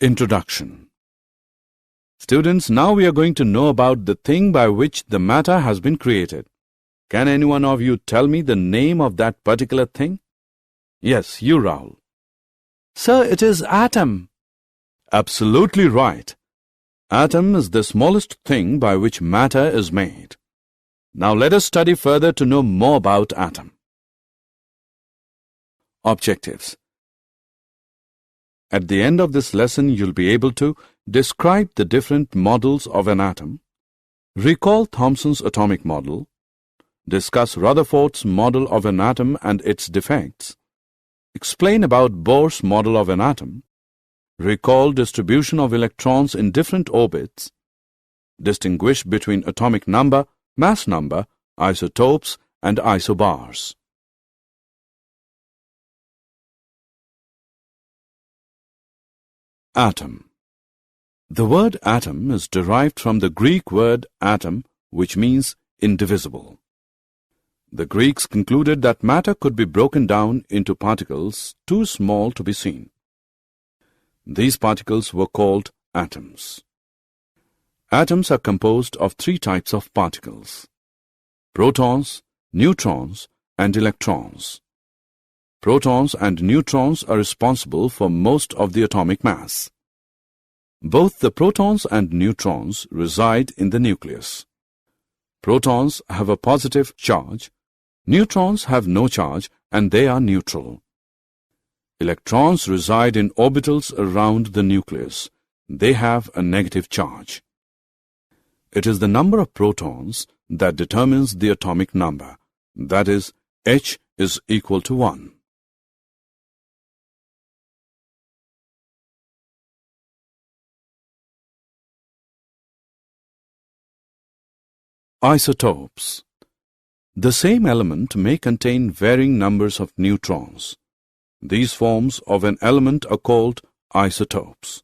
Introduction. Students, now we are going to know about the thing by which the matter has been created. Can any one of you tell me the name of that particular thing? Yes, you, Rahul. Sir, it is atom. Absolutely right. Atom is the smallest thing by which matter is made. Now let us study further to know more about atom. Objectives. At the end of this lesson, you'll be able to describe the different models of an atom, recall Thomson's atomic model, discuss Rutherford's model of an atom and its defects, explain about Bohr's model of an atom, recall distribution of electrons in different orbits, distinguish between atomic number, mass number, isotopes, and isobars. Atom. The word atom is derived from the Greek word atom, which means indivisible. The Greeks concluded that matter could be broken down into particles too small to be seen. These particles were called atoms. Atoms are composed of three types of particles: protons, neutrons, and electrons. Protons and neutrons are responsible for most of the atomic mass. Both the protons and neutrons reside in the nucleus. Protons have a positive charge, neutrons have no charge and they are neutral. Electrons reside in orbitals around the nucleus. They have a negative charge. It is the number of protons that determines the atomic number. That is, H is equal to 1. Isotopes. The same element may contain varying numbers of neutrons. These forms of an element are called isotopes.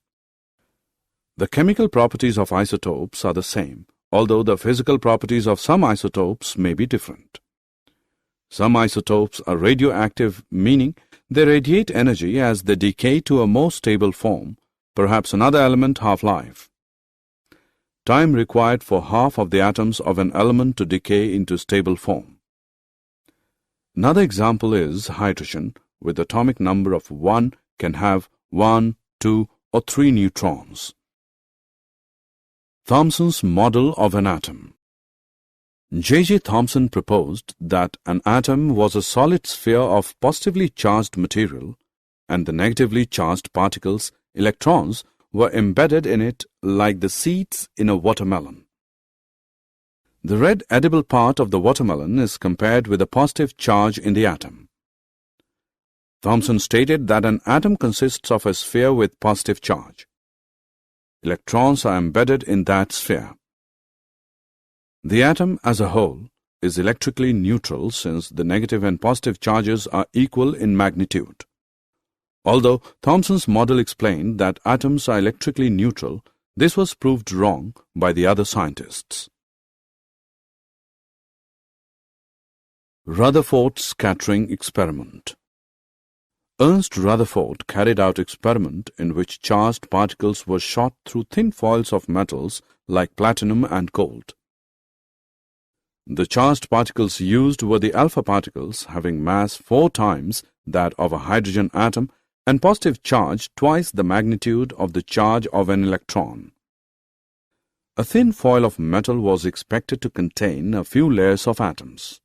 The chemical properties of isotopes are the same, although the physical properties of some isotopes may be different. Some isotopes are radioactive, meaning they radiate energy as they decay to a more stable form, perhaps another element half-life. Time required for half of the atoms of an element to decay into stable form. Another example is hydrogen, with atomic number of 1 can have 1, 2, or 3 neutrons. Thomson's model of an atom. J.J. Thomson proposed that an atom was a solid sphere of positively charged material, and the negatively charged particles, electrons, were embedded in it like the seeds in a watermelon. The red edible part of the watermelon is compared with a positive charge in the atom. Thomson stated that an atom consists of a sphere with positive charge. Electrons are embedded in that sphere. The atom as a whole is electrically neutral since the negative and positive charges are equal in magnitude. Although Thomson's model explained that atoms are electrically neutral, this was proved wrong by the other scientists. Rutherford scattering experiment. Ernst Rutherford carried out experiment in which charged particles were shot through thin foils of metals like platinum and gold. The charged particles used were the alpha particles having mass 4 times that of a hydrogen atom and positive charge twice the magnitude of the charge of an electron. A thin foil of metal was expected to contain a few layers of atoms.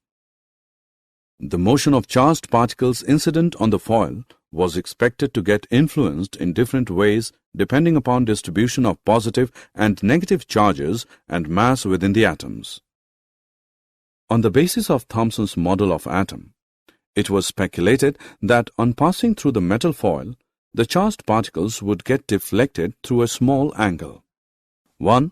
The motion of charged particles incident on the foil was expected to get influenced in different ways depending upon distribution of positive and negative charges and mass within the atoms. On the basis of Thomson's model of atom, it was speculated that on passing through the metal foil, the charged particles would get deflected through a small angle. 1.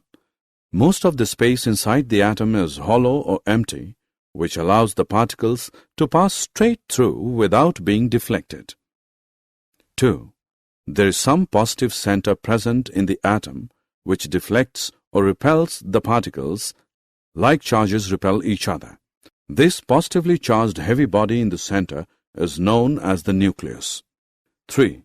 Most of the space inside the atom is hollow or empty, which allows the particles to pass straight through without being deflected. 2. There is some positive center present in the atom, which deflects or repels the particles, like charges repel each other. This positively charged heavy body in the center is known as the nucleus. 3.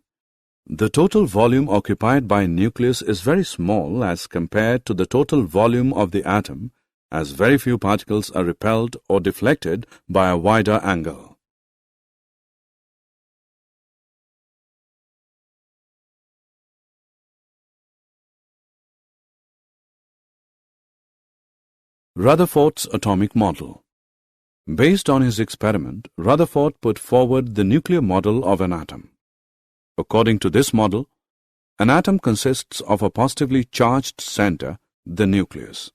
The total volume occupied by a nucleus is very small as compared to the total volume of the atom, as very few particles are repelled or deflected by a wider angle. Rutherford's atomic model. Based on his experiment, Rutherford put forward the nuclear model of an atom. According to this model, an atom consists of a positively charged center, the nucleus.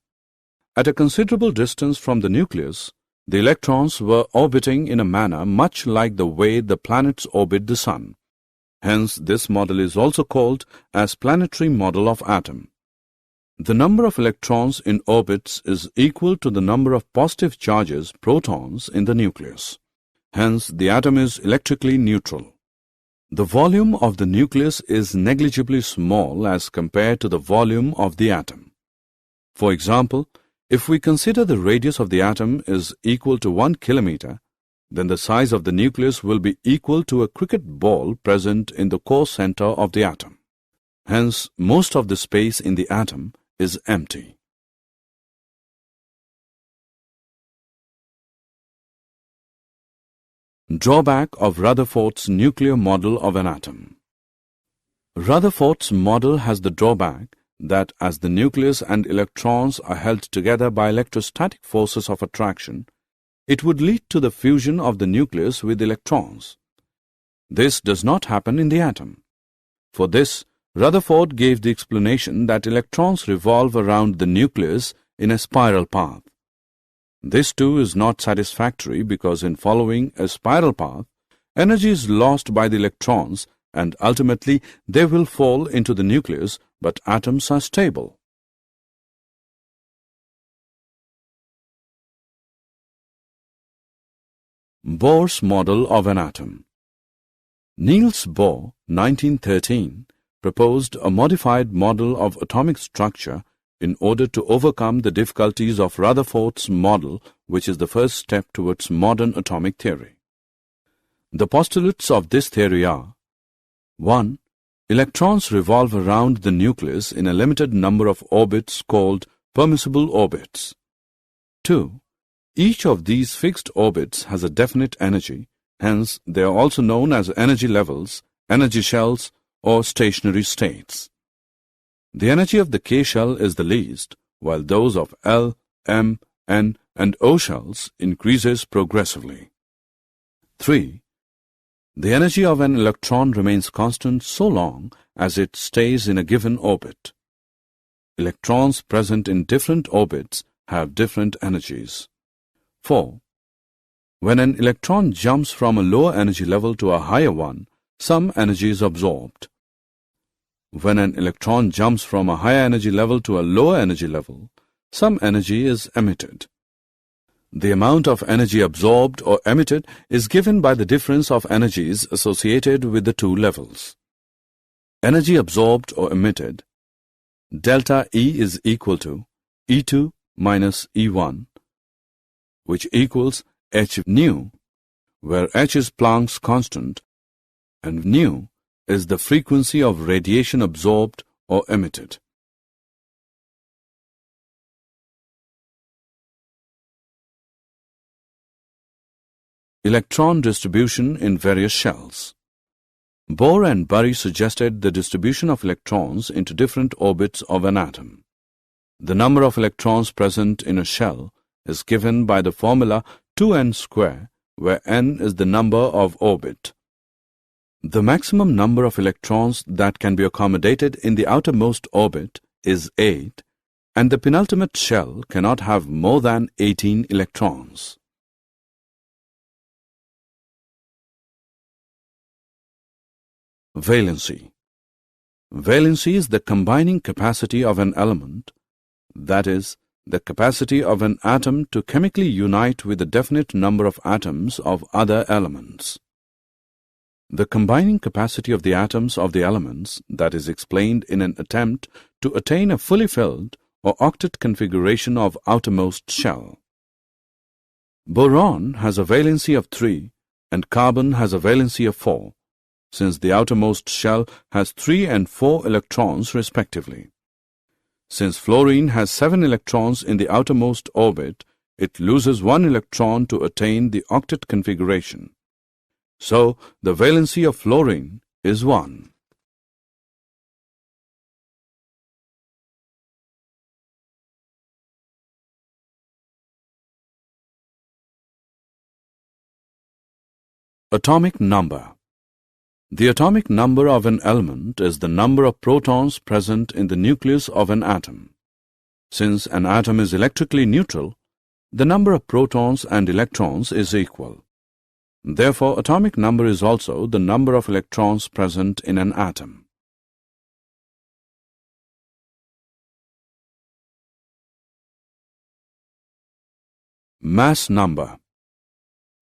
At a considerable distance from the nucleus, the electrons were orbiting in a manner much like the way the planets orbit the Sun. Hence, this model is also called as planetary model of atom. The number of electrons in orbits is equal to the number of positive charges, protons, in the nucleus. Hence, the atom is electrically neutral. The volume of the nucleus is negligibly small as compared to the volume of the atom. For example, if we consider the radius of the atom is equal to 1 kilometer, then the size of the nucleus will be equal to a cricket ball present in the core center of the atom. Hence, most of the space in the atom is empty. Drawback of Rutherford's nuclear model of an atom. Rutherford's model has the drawback that as the nucleus and electrons are held together by electrostatic forces of attraction, it would lead to the fusion of the nucleus with electrons. This does not happen in the atom. For this, Rutherford gave the explanation that electrons revolve around the nucleus in a spiral path. This too is not satisfactory because in following a spiral path, energy is lost by the electrons and ultimately they will fall into the nucleus, but atoms are stable. Bohr's model of an atom. Niels Bohr, 1913, proposed a modified model of atomic structure in order to overcome the difficulties of Rutherford's model, which is the first step towards modern atomic theory. The postulates of this theory are: 1. Electrons revolve around the nucleus in a limited number of orbits called permissible orbits. 2. Each of these fixed orbits has a definite energy, hence they are also known as energy levels, energy shells, or stationary states. The energy of the K shell is the least, while those of L, M, N, and O shells increases progressively. 3. The energy of an electron remains constant so long as it stays in a given orbit. Electrons present in different orbits have different energies. 4. When an electron jumps from a lower energy level to a higher one, some energy is absorbed. When an electron jumps from a higher energy level to a lower energy level, some energy is emitted. The amount of energy absorbed or emitted is given by the difference of energies associated with the two levels. Energy absorbed or emitted, delta E is equal to E2 minus E1, which equals h nu, where h is Planck's constant and nu is the frequency of radiation absorbed or emitted. Electron distribution in various shells. Bohr and Bury suggested the distribution of electrons into different orbits of an atom. The number of electrons present in a shell is given by the formula 2n square, where n is the number of orbit. The maximum number of electrons that can be accommodated in the outermost orbit is 8, and the penultimate shell cannot have more than 18 electrons. Valency. Valency is the combining capacity of an element, that is, the capacity of an atom to chemically unite with a definite number of atoms of other elements. The combining capacity of the atoms of the elements that is explained in an attempt to attain a fully filled or octet configuration of outermost shell. Boron has a valency of 3 and carbon has a valency of 4. since the outermost shell has 3 and 4 electrons respectively. Since fluorine has 7 electrons in the outermost orbit, it loses 1 electron to attain the octet configuration. So, the valency of fluorine is 1. Atomic number. The atomic number of an element is the number of protons present in the nucleus of an atom. Since an atom is electrically neutral, the number of protons and electrons is equal. Therefore, atomic number is also the number of electrons present in an atom. Mass number.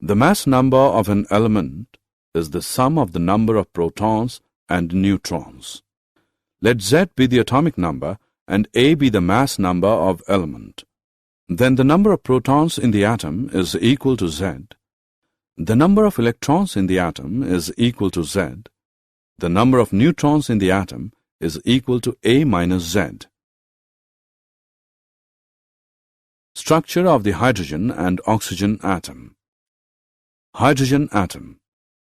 The mass number of an element is the sum of the number of protons and neutrons. Let Z be the atomic number and A be the mass number of element. Then the number of protons in the atom is equal to Z. The number of electrons in the atom is equal to Z. The number of neutrons in the atom is equal to A minus Z. Structure of the hydrogen and oxygen atom. Hydrogen atom.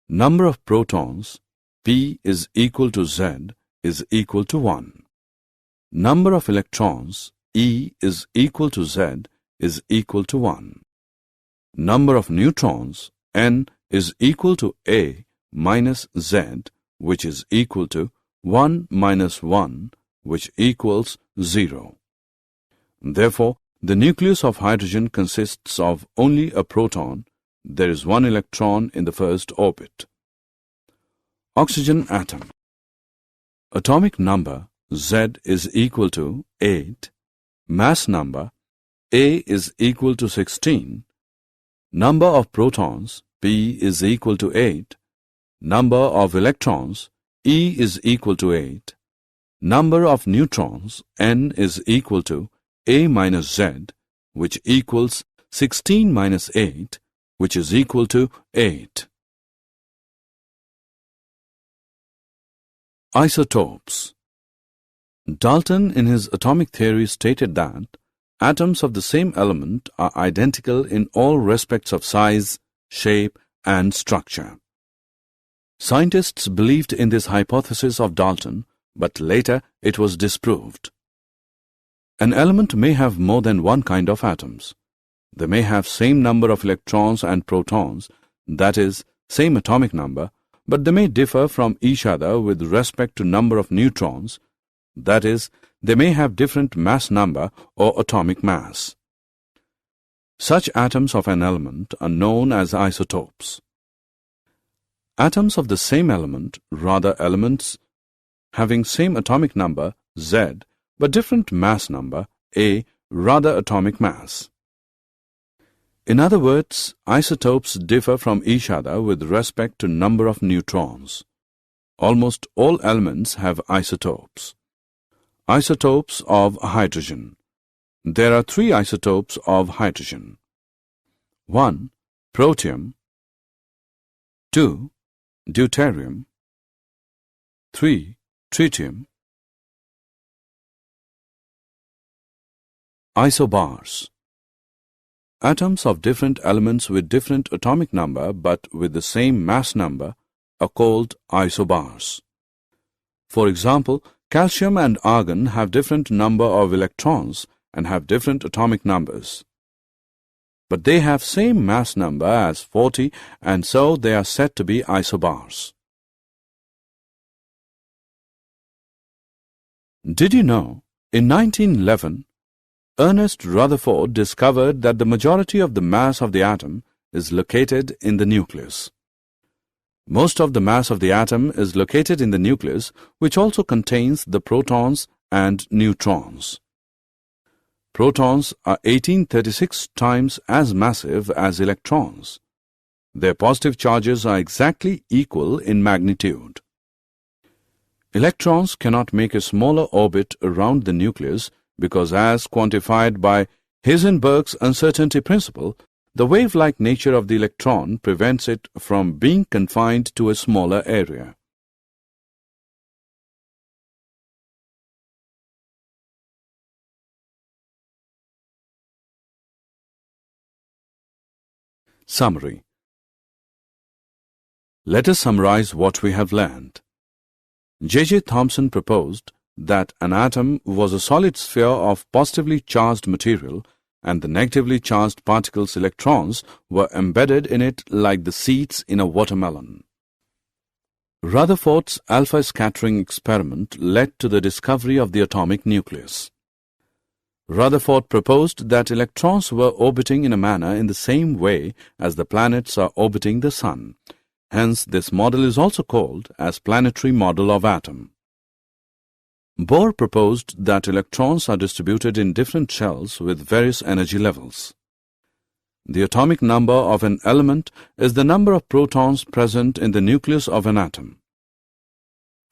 Number of protons, P is equal to Z, is equal to 1. Number of electrons, E is equal to Z, is equal to 1. Number of neutrons, N is equal to A minus Z, which is equal to 1 minus 1, which equals 0. Therefore, the nucleus of hydrogen consists of only a proton. There is 1 electron in the first orbit. Oxygen atom. Atomic number Z is equal to 8. Mass number A is equal to 16. Number of protons P is equal to 8. Number of electrons E is equal to 8. Number of neutrons N is equal to A minus Z, which equals 16 minus 8, which is equal to 8. Isotopes. Dalton in his atomic theory stated that atoms of the same element are identical in all respects of size, shape, and structure. Scientists believed in this hypothesis of Dalton, but later it was disproved. An element may have more than one kind of atoms. They may have same number of electrons and protons, that is, same atomic number, but they may differ from each other with respect to number of neutrons, that is, they may have different mass number or atomic mass. Such atoms of an element are known as isotopes. Atoms of the same element, rather elements having same atomic number, Z, but different mass number, A, rather atomic mass. In other words, isotopes differ from each other with respect to number of neutrons. Almost all elements have isotopes. Isotopes of hydrogen. There are 3 isotopes of hydrogen. 1. Protium. 2. Deuterium. 3. Tritium. Isobars. Atoms of different elements with different atomic number but with the same mass number are called isobars. For example, calcium and argon have different number of electrons and have different atomic numbers. But they have same mass number as 40, and so they are said to be isobars. Did you know, in 1911, Ernest Rutherford discovered that the majority of the mass of the atom is located in the nucleus. Most of the mass of the atom is located in the nucleus, which also contains the protons and neutrons. Protons are 1836 times as massive as electrons. Their positive charges are exactly equal in magnitude. Electrons cannot make a smaller orbit around the nucleus because, as quantified by Heisenberg's uncertainty principle, the wave-like nature of the electron prevents it from being confined to a smaller area. Summary. Let us summarize what we have learned. J.J. Thomson proposed that an atom was a solid sphere of positively charged material and the negatively charged particles' electrons were embedded in it like the seeds in a watermelon. Rutherford's alpha scattering experiment led to the discovery of the atomic nucleus. Rutherford proposed that electrons were orbiting in a manner in the same way as the planets are orbiting the Sun. Hence, this model is also called as planetary model of atom. Bohr proposed that electrons are distributed in different shells with various energy levels. The atomic number of an element is the number of protons present in the nucleus of an atom.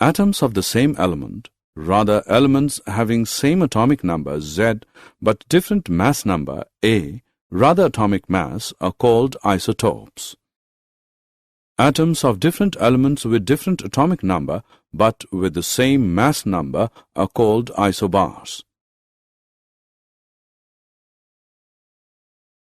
Atoms of the same element, rather elements having same atomic number Z but different mass number A, rather atomic mass, are called isotopes. Atoms of different elements with different atomic number but with the same mass number are called isobars.